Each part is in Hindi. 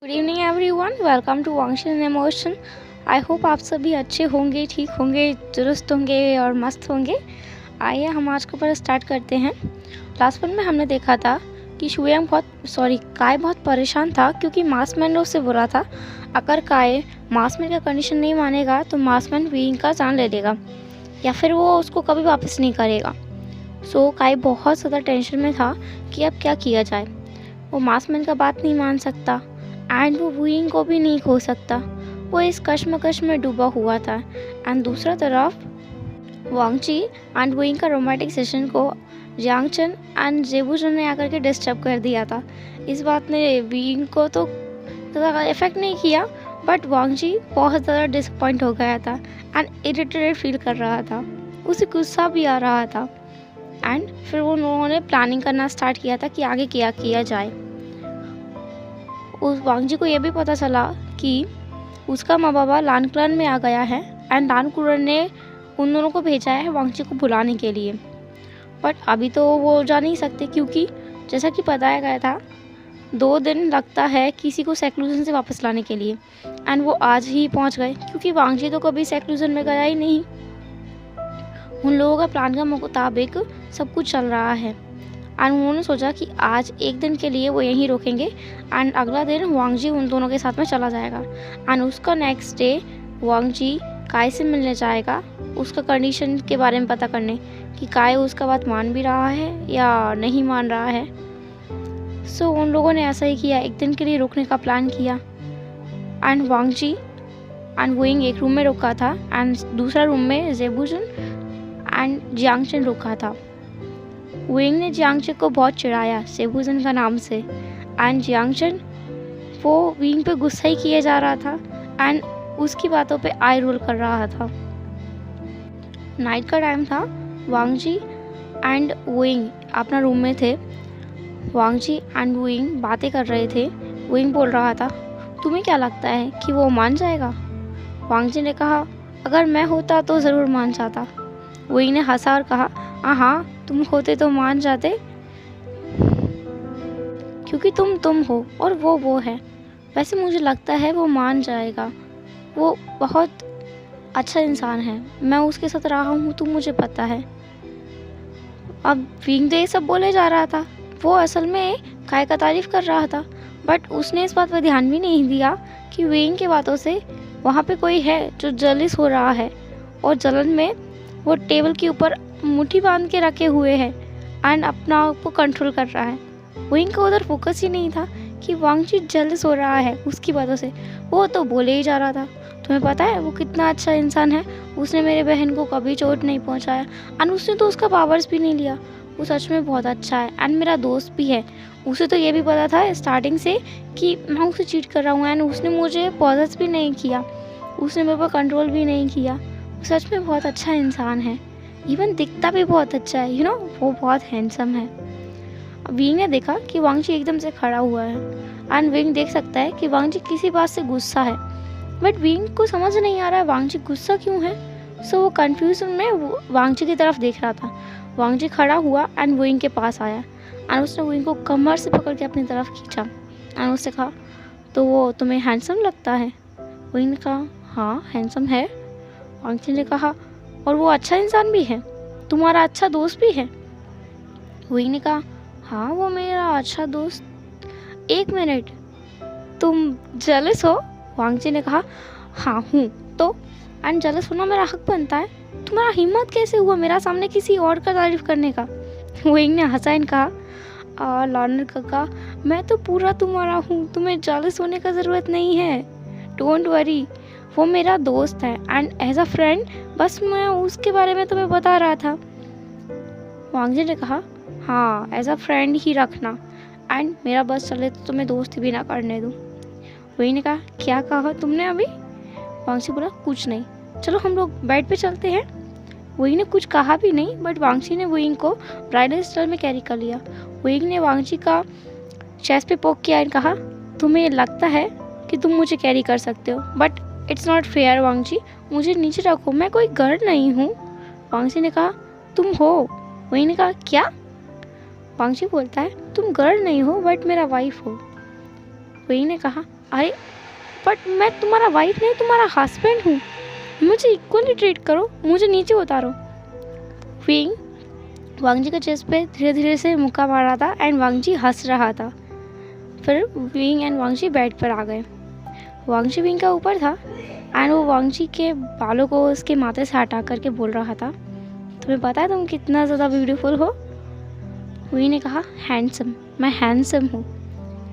Good evening everyone, welcome to Wangshi in emotion. I hope आप सभी अच्छे होंगे, ठीक होंगे, दुरुस्त होंगे और मस्त होंगे। आइए हम आज के ऊपर स्टार्ट करते हैं। लास्ट वन में हमने देखा था कि काय बहुत परेशान था क्योंकि मास्कमैन ने उससे बोला था अगर काय मास्कमैन का कंडीशन नहीं मानेगा तो मास्कमैन विंग का जान ले लेगा या फिर वो उसको कभी वापस नहीं करेगा। सो काय बहुत ज़्यादा टेंशन में था कि अब क्या किया जाए। वो मास्कमैन का बात नहीं मान सकता एंड वो वुइंग को भी नहीं खो सकता। वो इस कश्मकश में डूबा हुआ था। एंड दूसरा तरफ वांगची एंड वुइंग का रोमांटिक सेशन को जियांगचन एंड जेबूजन ने आकर के डिस्टर्ब कर दिया था। इस बात ने वुइंग को तो ज़्यादा इफेक्ट नहीं किया, बट वांगची बहुत ज़्यादा डिसअपॉइंट हो गया था एंड इरिटेटेड फील कर रहा था। उसे गुस्सा भी आ रहा था। एंड फिर वो उन्होंने प्लानिंग करना स्टार्ट किया था कि आगे क्या किया जाए। उस वांगजी को यह भी पता चला कि उसका माँ बाबा लानकुरन में आ गया है एंड लानकुरन ने उन दोनों को भेजा है वांगजी को बुलाने के लिए। बट अभी तो वो जा नहीं सकते क्योंकि जैसा कि बताया गया था 2 दिन लगता है किसी को सेक्लूजन से वापस लाने के लिए। एंड वो आज ही पहुंच गए क्योंकि वांगजी तो कभी सेक्लूजन में गया ही नहीं। उन लोगों का प्लान का मुताबिक सब कुछ चल रहा है एंड उन्होंने सोचा कि आज एक दिन के लिए वो यहीं रोकेंगे एंड अगला दिन वांगजी उन दोनों के साथ में चला जाएगा। एंड उसका नेक्स्ट डे वांगजी काय से मिलने जाएगा उसका कंडीशन के बारे में पता करने कि काय उसका बात मान भी रहा है या नहीं मान रहा है। सो उन लोगों ने ऐसा ही किया, एक दिन के लिए रुकने का प्लान किया। एंड वांगजी एंड वुइंग एक रूम में रुका था एंड दूसरा रूम में जेबूजन एंड जियांगचन रुका था। वुइंग ने जियांगचन को बहुत चिढ़ाया सेबूजन का नाम से एंड जियांगचन वो विंग पे गुस्सा ही किए जा रहा था एंड उसकी बातों पे आई रोल कर रहा था। नाइट का टाइम था। वांगजी एंड वुइंग अपना रूम में थे। वांगजी एंड वुइंग बातें कर रहे थे। वुइंग बोल रहा था तुम्हें क्या लगता है कि वो मान जाएगा? वांगजी ने कहा अगर मैं होता तो ज़रूर मान जाता। वुइंग ने हंसा और कहा हाँ तुम होते तो मान जाते क्योंकि तुम हो और वो है। वैसे मुझे लगता है वो मान जाएगा, वो बहुत अच्छा इंसान है, मैं उसके साथ रहा हूँ तो मुझे पता है। अब विंग तो ये सब बोले जा रहा था, वो असल में काय का तारीफ कर रहा था, बट उसने इस बात पर ध्यान भी नहीं दिया कि विंग के बातों से वहाँ पे कोई है जो जलिस हो रहा है और जलन में वो टेबल के ऊपर मुट्ठी बांध के रखे हुए हैं एंड अपना आप को कंट्रोल कर रहा है। विंग का उधर फोकस ही नहीं था कि वांगजी जेलस हो रहा है उसकी बातों से। वो तो बोले ही जा रहा था तुम्हें पता है वो कितना अच्छा इंसान है, उसने मेरे बहन को कभी चोट नहीं पहुंचाया एंड उसने तो उसका पावर्स भी नहीं लिया, वो सच में बहुत अच्छा है एंड मेरा दोस्त भी है। उसे तो ये भी पता था स्टार्टिंग से कि मैं उसे चीट कर रहा हूँ एंड उसने मुझे पॉजेस भी नहीं किया, उसने मेरे पर कंट्रोल भी नहीं किया। वो सच में बहुत अच्छा इंसान है, इवन दिखता भी बहुत अच्छा है, वो बहुत हैंडसम है। विंग ने देखा कि वांगजी एकदम से खड़ा हुआ है एंड विंग देख सकता है कि वांगजी किसी बात से गुस्सा है, बट विंग को समझ नहीं आ रहा है वांगजी गुस्सा क्यों है। सो वो कंफ्यूजन में वांगजी की तरफ देख रहा था। वांगजी खड़ा हुआ एंड विंग के पास आया एंड उसने विंग को कमर से पकड़ के अपनी तरफ खींचा एंड उससे कहा तो वो तुम्हें हैंडसम लगता है? विंग ने कहा हाँ हैंडसम है। वांगजी ने कहा और वो अच्छा इंसान भी है, तुम्हारा अच्छा दोस्त भी है? विंग ने कहा हाँ वो मेरा अच्छा दोस्त। 1 मिनट, तुम जेलस हो? वांगजी ने कहा हाँ हूँ तो, एंड जेलस होना मेरा हक बनता है। तुम्हारा हिम्मत कैसे हुआ मेरा सामने किसी और का तारीफ करने का? विंग ने हंसा एंड कहा लॉर्नर काका मैं तो पूरा तुम्हारा हूँ, तुम्हें जेलस होने का ज़रूरत नहीं है, डोंट वरी, वो मेरा दोस्त है एंड एज अ फ्रेंड बस मैं उसके बारे में तुम्हें बता रहा था। वांगजी ने कहा हाँ एज अ फ्रेंड ही रखना एंड मेरा बस चले तो तुम्हें दोस्त भी ना करने दूँ। वही ने कहा क्या कहा तुमने अभी? वांगजी बोला कुछ नहीं, चलो हम लोग बेड पे चलते हैं। वही ने कुछ कहा भी नहीं, बट वांगजी ने विंग को ब्राइडल स्टाइल में कैरी कर लिया। विंग ने वांगजी का चेस्ट पे पोक किया एंड कहा तुम्हें लगता है कि तुम मुझे कैरी कर सकते हो, बट इट्स नॉट फेयर वांगजी, मुझे नीचे रखो, मैं कोई गर्ल नहीं हूँ। वांगजी ने कहा तुम हो। वही ने कहा क्या? वांगजी बोलता है तुम गर्ल नहीं हो बट मेरा वाइफ हो। वही ने कहा अरे बट मैं तुम्हारा वाइफ नहीं, तुम्हारा हस्बैंड हूँ, मुझे इक्वली ट्रीट करो, मुझे नीचे उतारो। विंग वांग जी के चेस्ट पे धीरे धीरे से मुक्का मार रहा था एंड वांग जी हंस रहा था। फिर Wing and Wang ji bed पर आ गए। वांग जी विंग का ऊपर था एंड वो वांग जी के बालों को उसके माथे से हटा करके बोल रहा था, तुम्हें पता है तुम कितना ज़्यादा ब्यूटीफुल हो? विंग ने कहा हैंडसम, मैं हैंडसम हूँ।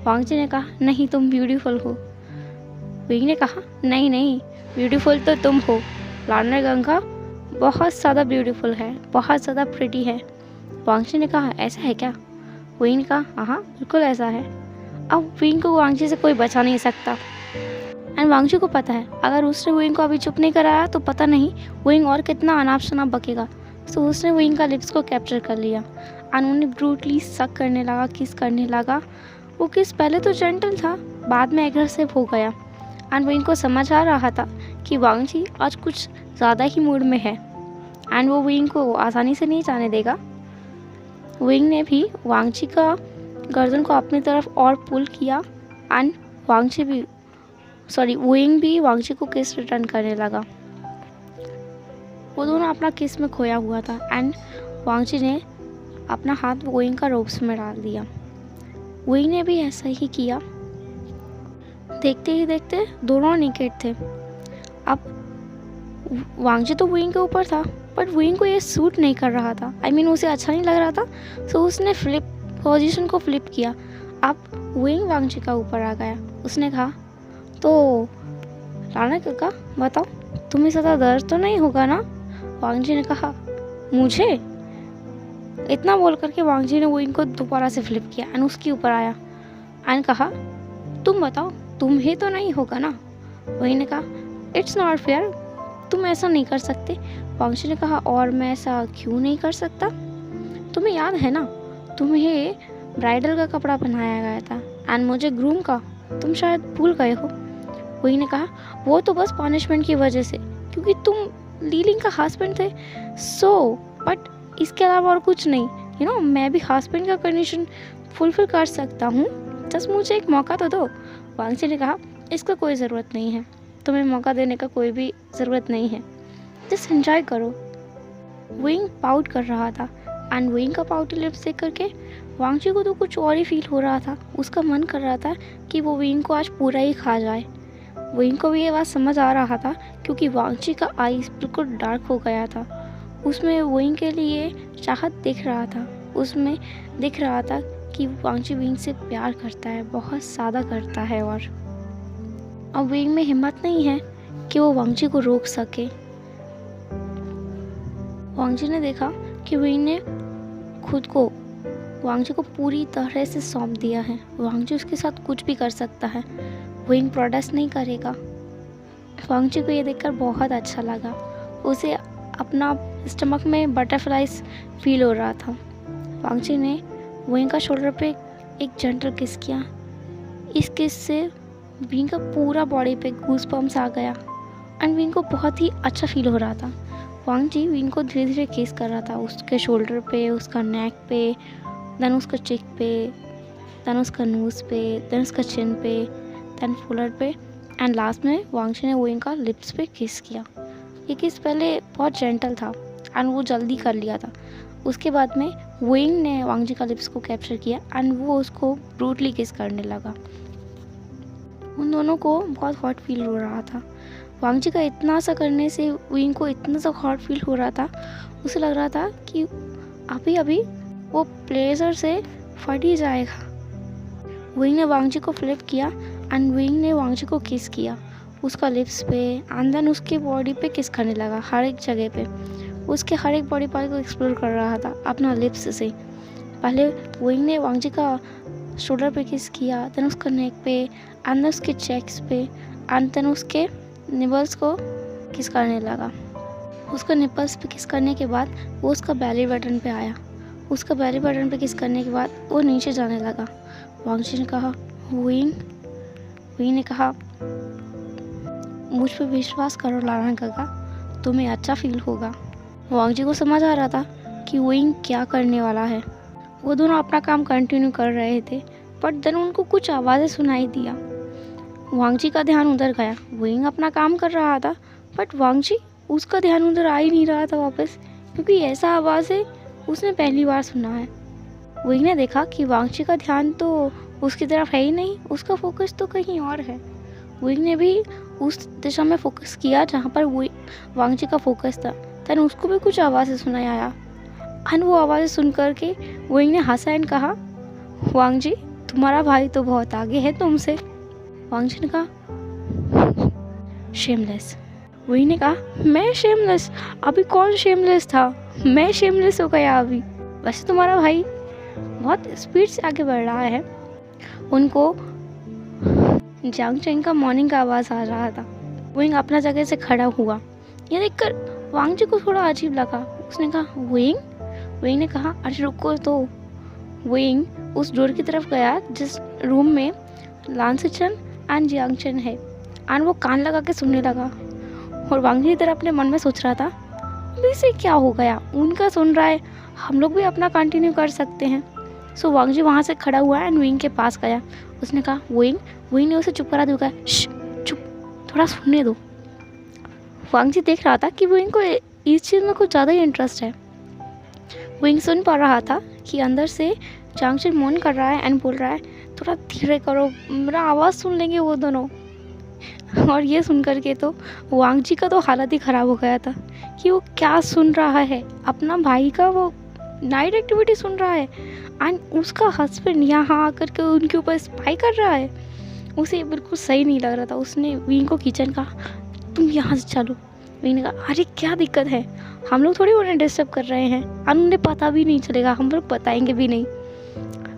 वांग जी ने कहा नहीं, तुम ब्यूटीफुल हो। विंग ने कहा नहीं नहीं, ब्यूटीफुल तो तुम हो, लार्नर गंगा बहुत ज़्यादा ब्यूटीफुल है, बहुत ज़्यादा प्रिटी है। वांग जी ने कहा ऐसा है क्या? विंग ने कहा हाँ बिल्कुल ऐसा है। अब विंग को वांग जी से कोई बचा नहीं सकता एंड वांग जी को पता है अगर उसने विंग को अभी चुप नहीं कराया तो पता नहीं विंग और कितना अनाप शनाप बकेगा। तो उसने विंग का लिप्स को कैप्चर कर लिया एंड उन्हें ब्रूटली सक करने लगा, किस करने लगा। वो किस पहले तो जेंटल था, बाद में एग्रेसिव हो गया एंड विंग को समझ आ रहा था कि वांग जी आज कुछ ज़्यादा ही मूड में है एंड वो विंग को आसानी से नहीं जाने देगा। विंग ने भी वांग जी का गर्दन को अपनी तरफ और पुल किया एंड विंग भी वांग जी को किस रिटर्न करने लगा। वो दोनों अपना किस में खोया हुआ था एंड वांग जी ने अपना हाथ विंग का रोब्स में डाल दिया। विंग ने भी ऐसा ही किया। देखते ही देखते दोनों नेकेड थे। अब वांग जी तो विंग के ऊपर था बट विंग को ये सूट नहीं कर रहा था, उसे अच्छा नहीं लग रहा था। सो उसने पोजीशन को फ्लिप किया। अब विंग वांग जी का ऊपर आ गया। उसने कहा तो लार्नर काका बताओ, तुम्हें ज़्यादा दर्द तो नहीं होगा ना? वांग जी ने कहा मुझे? इतना बोल करके वांग जी ने विंग को दोबारा से फ्लिप किया एंड उसके ऊपर आया एंड कहा तुम बताओ, तुम्हें तो नहीं होगा ना? विंग ने कहा इट्स नॉट फेयर, तुम ऐसा नहीं कर सकते। वांग जी ने कहा और मैं ऐसा क्यों नहीं कर सकता? तुम्हें याद है ना, तुम्हें ब्राइडल का कपड़ा पहनाया गया था एंड मुझे ग्रूम का, तुम शायद भूल गए हो। विंग ने कहा वो तो बस पनिशमेंट की वजह से, क्योंकि तुम लीलिंग का हस्बैंड थे। बट इसके अलावा और कुछ नहीं। मैं भी हस्बैंड का कंडीशन फुलफिल कर सकता हूँ, जस्ट मुझे एक मौका तो दो। वांग जी ने कहा इसका कोई ज़रूरत नहीं है, तुम्हें मौका देने का कोई भी ज़रूरत नहीं है, जस्ट एंजॉय करो। विंग पाउट कर रहा था एंड विंग का पाउटी लिप्स देख करके वांग जी को तो कुछ और ही फील हो रहा था। उसका मन कर रहा था कि वो विंग को आज पूरा ही खा जाए। विंग को भी ये बात समझ आ रहा था क्योंकि वांग जी का आईज बिल्कुल डार्क हो गया था। उसमें विंग के लिए चाहत दिख रहा था। उसमें दिख रहा था कि वांग जी विंग से प्यार करता है, बहुत ज़्यादा करता है। और अब विंग में हिम्मत नहीं है कि वो वांग जी को रोक सके। वांग जी ने देखा कि विंग ने खुद को वांग जी को पूरी तरह से सौंप दिया है। वांग जी उसके साथ कुछ भी कर सकता है, विंग प्रोटेस्ट नहीं करेगा। वांग जी को ये देखकर बहुत अच्छा लगा। उसे अपना स्टमक में बटरफ्लाइज फील हो रहा था। वांग जी ने विंग का शोल्डर पे एक जेंटल किस किया। इस किस से विंग का पूरा बॉडी पे गूज़बम्स आ गया एंड विंग को बहुत ही अच्छा फील हो रहा था। वांग जी विंग को धीरे धीरे किस कर रहा था, उसके शोल्डर पे, उसका नेक पे, देन उसका चिक पे, देन उसका नोज़ पे, देन उसका चिन पे, देन फोलर पे एंड लास्ट में वांग जी ने विंग का लिप्स पे किस किया। ये किस पहले बहुत जेंटल था एंड वो जल्दी कर लिया था। उसके बाद में विंग ने वांग जी का लिप्स को कैप्चर किया एंड वो उसको ब्रूटली किस करने लगा। उन दोनों को बहुत हॉट फील हो रहा था। वांग जी का इतना सा करने से विंग को इतना सा हॉट फील हो रहा था। उसे लग रहा था कि अभी अभी वो प्लेजर से फट ही जाएगा। विंग ने वांग जी को फ्लिप किया एंड विंग ने वांग जी को किस किया, उसका लिप्स पे एंड देन उसके बॉडी पे किस करने लगा, हर एक जगह पे। उसके हर एक बॉडी पार्ट को एक्सप्लोर कर रहा था अपना लिप्स से। पहले विंग ने वांग जी का शोल्डर पे किस किया, देन उसका नेक पे एंड देन उसके चेक्स पे एंड देन उसके निपल्स को किस करने लगा। उसका निपल्स पे किस करने के बाद वो उसका बेली बटन पे आया। उसका बेली बटन पे किस करने के बाद वो नीचे जाने लगा। वांग जी ने कहा विंग ने कहा मुझ पे विश्वास करो लार्नर काका, तुम्हें अच्छा फील होगा। वांग जी को समझ आ रहा था कि विंग क्या करने वाला है। वो दोनों अपना काम कंटिन्यू कर रहे थे बट देन उनको कुछ आवाज़ें सुनाई दिया। वांगजी का ध्यान उधर गया। विंग अपना काम कर रहा था, बट वांगजी उसका ध्यान उधर आ ही नहीं रहा था वापस, क्योंकि ऐसा आवाज़ है उसने पहली बार सुना है। विंग ने देखा कि वांगजी का ध्यान तो उसकी तरफ है ही नहीं, उसका फोकस तो कहीं और है। विंग ने भी उस दिशा में फोकस किया जहाँ पर वांगजी का फोकस था। तन उसको भी कुछ आवाज़ें सुनाई आया, और वो आवाज़ें सुन करके विंग ने हंसा एंड कहा, वांगजी तुम्हारा भाई तो बहुत आगे है तुमसे। वांगजी ने कहा, शेमलेस। विंग ने कहा, मैं शेमलेस? अभी कौन शेमलेस था? मैं शेमलेस हो गया अभी। वैसे तुम्हारा भाई बहुत स्पीड से आगे बढ़ रहा है। उनको जांग चेंग का मॉर्निंग का आवाज़ आ रहा था। विंग अपना जगह से खड़ा हुआ। ये देखकर वांगजी को थोड़ा अजीब लगा। उसने कहा, विंग ने कहा, अरे रुको तो। विंग उस डोर की तरफ गया जिस रूम में लांसीचन एंड जियांगचन है, और वो कान लगा के सुनने लगा। और वांगजी इधर अपने मन में सोच रहा था, अभी से क्या हो गया, उनका सुन रहा है, हम लोग भी अपना कंटिन्यू कर सकते हैं। सो वांगजी वहाँ से खड़ा हुआ एंड विंग के पास गया। उसने कहा, विंग ने उसे चुप करा दिया। चुप, थोड़ा सुनने दो। वांगजी देख रहा था कि विंग को इस चीज़ में कुछ ज़्यादा ही इंटरेस्ट है। विंग सुन पा रहा था कि अंदर से जांगचन मौन कर रहा है एंड बोल रहा है, थोड़ा धीरे करो, मेरा आवाज़ सुन लेंगे वो दोनों। और ये सुन करके तो वांगजी का तो हालत ही ख़राब हो गया था कि वो क्या सुन रहा है। अपना भाई का वो नाइट एक्टिविटी सुन रहा है, एंड उसका हस्बैंड यहाँ आकर के उनके ऊपर स्पाई कर रहा है। उसे बिल्कुल सही नहीं लग रहा था। उसने विंग को किचन कहा, तुम यहाँ से चलो। विंग ने कहा, अरे क्या दिक्कत है, हम लोग थोड़ी उन्हें डिस्टर्ब कर रहे हैं, और उन्हें पता भी नहीं चलेगा, हम लोग बताएंगे भी नहीं।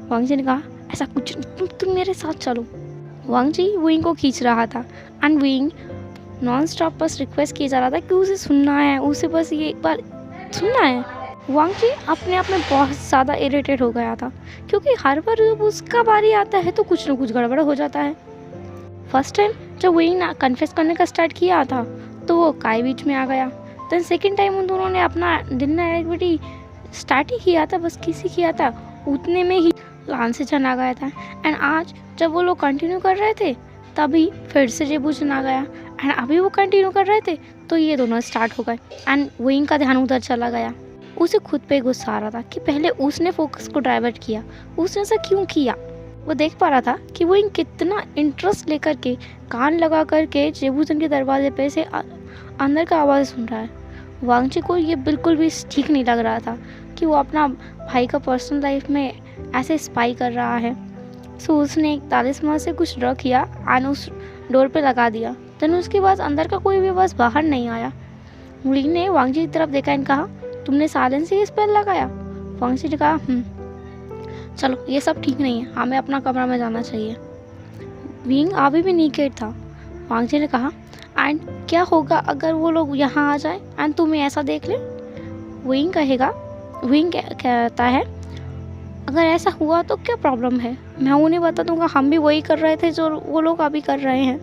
वांगजी ने कहा, ऐसा कुछ नहीं, तुम मेरे साथ चलो। वांगजी विंग को खींच रहा था, and wing non stop bus request किया जा रहा था कि उसे सुनना है, उसे बस ये एक बार सुनना है। वांगजी अपने आप में बहुत ज़्यादा इरिटेट हो गया था, क्योंकि हर बार जब उसका बारी आता है तो कुछ न कुछ गड़बड़ हो जाता है। फर्स्ट टाइम जब विंग ने कन्फेस करने का स्टार्ट किया था तो वो काय बीच में आ गया। देन सेकेंड टाइम उन दोनों ने अपना डिनर एक्टिविटी स्टार्ट ही किया था, बस किसी किया था, उतने में ही लांसीचन आ गया था। एंड आज जब वो लोग कंटिन्यू कर रहे थे तभी फिर से जेबूचन आ गया, एंड अभी वो कंटिन्यू कर रहे थे तो ये दोनों स्टार्ट हो गए, एंड विंग का ध्यान उधर चला गया। उसे खुद पे गुस्सा आ रहा था कि पहले उसने फोकस को डाइवर्ट किया, उसने ऐसा क्यों किया। वो देख पा रहा था कि वो कितना इंटरेस्ट लेकर के कान लगा करके जेबूचन के दरवाजे पे से अंदर का आवाज़ सुन रहा है। वांगजी को ये बिल्कुल भी ठीक नहीं लग रहा था कि वो अपना भाई का पर्सनल लाइफ में ऐसे स्पाई कर रहा है। सो उसने एक तालिस्मान से कुछ ड्रॉ किया और उस डोर पे लगा दिया। देन उसके बाद अंदर का कोई भी आवाज़ बाहर नहीं आया। विंग ने वांगजी की तरफ देखा और कहा, तुमने साइलेंस से ये स्पेल लगाया? वांगजी ने कहा, चलो ये सब ठीक नहीं है, हमें अपना कमरा में जाना चाहिए। विंग अभी भी नीकेट था। वांगजी ने कहा, एंड क्या होगा अगर वो लोग यहाँ आ जाए एंड तुम्हें ऐसा देख ले? विंग कहता है, अगर ऐसा हुआ तो क्या प्रॉब्लम है, मैं उन्हें बता दूंगा हम भी वही कर रहे थे जो वो लोग अभी कर रहे हैं।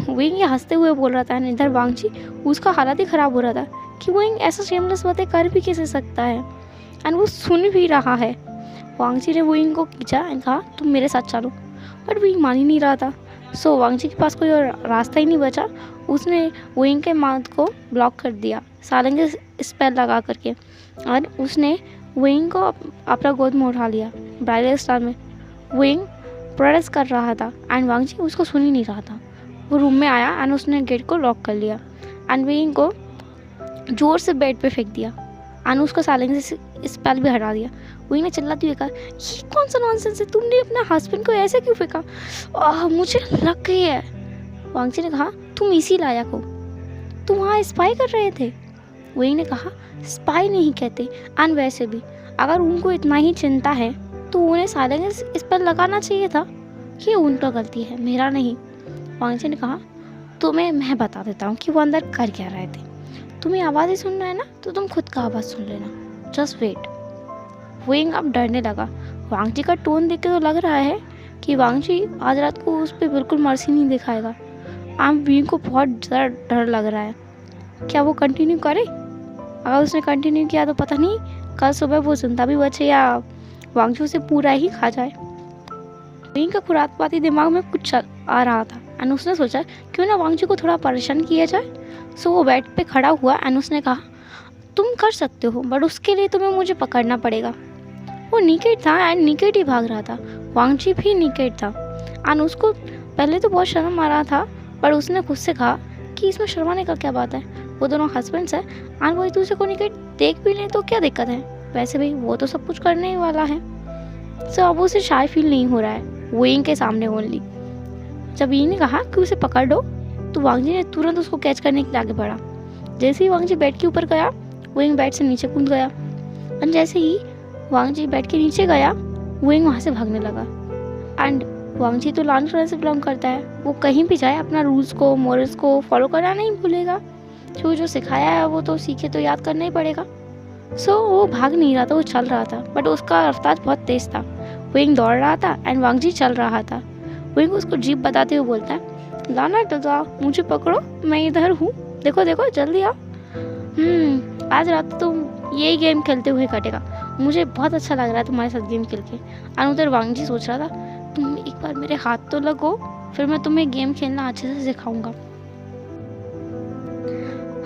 विंग ये हंसते हुए बोल रहा था, इधर वांगजी उसका हालत ही ख़राब हो रहा था कि विंग ऐसा शेमलेस बातें कर भी कैसे सकता है, एंड वो सुन भी रहा है। वांगजी ने विंग को खींचा और कहा, तुम मेरे साथ चलो, बट विंग मान ही नहीं रहा था। सो वांगजी के पास कोई और रास्ता ही नहीं बचा। उसने विंग के माउथ को ब्लॉक कर दिया साइलेंस स्पेल लगा करके, और उसने विंग को अपना गोद में उठा लिया ब्राइडल स्टाइल में। विंग प्रोटेस्ट कर रहा था एंड वांगजी उसको सुन ही नहीं रहा था। वो रूम में आया एंड उसने गेट को लॉक कर लिया एंड विंग को जोर से बेड पे फेंक दिया एंड उसका साइलेंस स्पेल भी हटा दिया। विंग ने चिल्लाते हुए कहा, ये कौन सा नॉनसेंस है, तुमने अपना हस्बैंड को ऐसे क्यों फेंका? मुझे लग गई है। वांगजी ने कहा, तुम इसी लायक हो, तुम वहाँ स्पाई कर रहे थे। विंग ने कहा, स्पाई नहीं कहते, एंड वैसे भी अगर उनको इतना ही चिंता है तो उन्हें साइलेंस स्पेल लगाना चाहिए था। ये उनका गलती है, मेरा नहीं। वांगजी ने कहा, तुम्हें मैं बता देता हूँ कि वो अंदर कर क्या रहे थे। तुम्हें आवाज़ें सुनना है ना तो तुम खुद का आवाज़ सुन लेना, जस्ट वेट। विंग अब डरने लगा। वांगजी का टोन देख के तो लग रहा है कि वांगजी आज रात को उस पर बिल्कुल मर्सी नहीं दिखाएगा। अब विंग को बहुत ज़्यादा डर लग रहा है। क्या वो कंटिन्यू करे? अगर उसने कंटिन्यू किया तो पता नहीं कल सुबह वो जिंदा भी बचे या वांगजी उसे पूरा ही खा जाए। विंग का खुरापाती दिमाग में कुछ चल आ रहा था एंड उसने सोचा क्यों ना वांग जी को थोड़ा परेशान किया जाए। सो वो बेड पे खड़ा हुआ एंड उसने कहा तुम कर सकते हो बट उसके लिए तुम्हें मुझे पकड़ना पड़ेगा। वो निकेट था एंड निकेट ही भाग रहा था। वांग जी भी निकेट था एंड उसको पहले तो बहुत शर्म आ रहा था पर उसने खुद से कहा कि इसमें शर्माने का क्या बात है, वो दोनों हस्बैंड्स हैं एंड वो एक दूसरे को निकेट देख भी लें तो क्या दिक्कत है, वैसे भी वो तो सब कुछ करने ही वाला है। सो अब उसे शाय फील नहीं हो रहा है विंग के सामने ओनली। जब विंग ने कहा कि उसे पकड़ दो तो वांग जी ने तुरंत उसको कैच करने के लिए आगे बढ़ा। जैसे ही वांग जी बेड के ऊपर गया विंग बेड से नीचे कूद गया और जैसे ही वांग जी बेड के नीचे गया विंग वहाँ से भागने लगा। एंड वांग जी तो लाल कलर से बिलोंग करता है, वो कहीं भी जाए अपना रूल्स को मॉरल्स को फॉलो करना नहीं भूलेगा। जो सिखाया है वो तो सीखे तो याद करना ही पड़ेगा। सो वो भाग नहीं रहा था, वो चल रहा था बट उसका रफ्तार बहुत तेज था। विंग दौड़ रहा था एंड वांग जी चल रहा था। विंग उसको जीप बताते हुए बोलता है लाना दादा मुझे पकड़ो, मैं इधर हूँ, देखो देखो जल्दी आओ। आज रात तुम यही गेम खेलते हुए कटेगा, मुझे बहुत अच्छा लग रहा है तुम्हारे साथ गेम खेल के। और उधर वांग जी सोच रहा था तुम एक बार मेरे हाथ तो लगो, फिर मैं तुम्हें गेम खेलना अच्छे से सिखाऊंगा।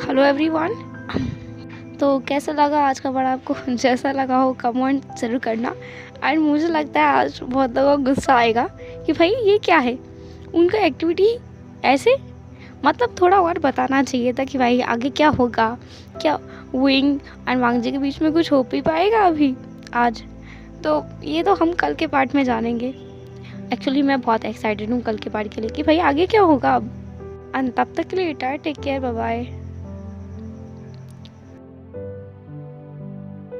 हेलो एवरीवन, तो कैसा लगा आज का बड़ा आपको? जैसा लगा हो कमेंट ज़रूर करना। एंड मुझे लगता है आज बहुत लोगों को गुस्सा आएगा कि भाई ये क्या है, उनका एक्टिविटी ऐसे, मतलब थोड़ा और बताना चाहिए था कि भाई आगे क्या होगा, क्या विंग एंड वांग जी के बीच में कुछ हो भी पाएगा अभी आज। तो ये तो हम कल के पार्ट में जानेंगे। एक्चुअली मैं बहुत एक्साइटेड हूँ कल के पार्ट के लिए कि भाई आगे क्या होगा अब। एंड तब तक के लिए टेक केयर, बाय बाय।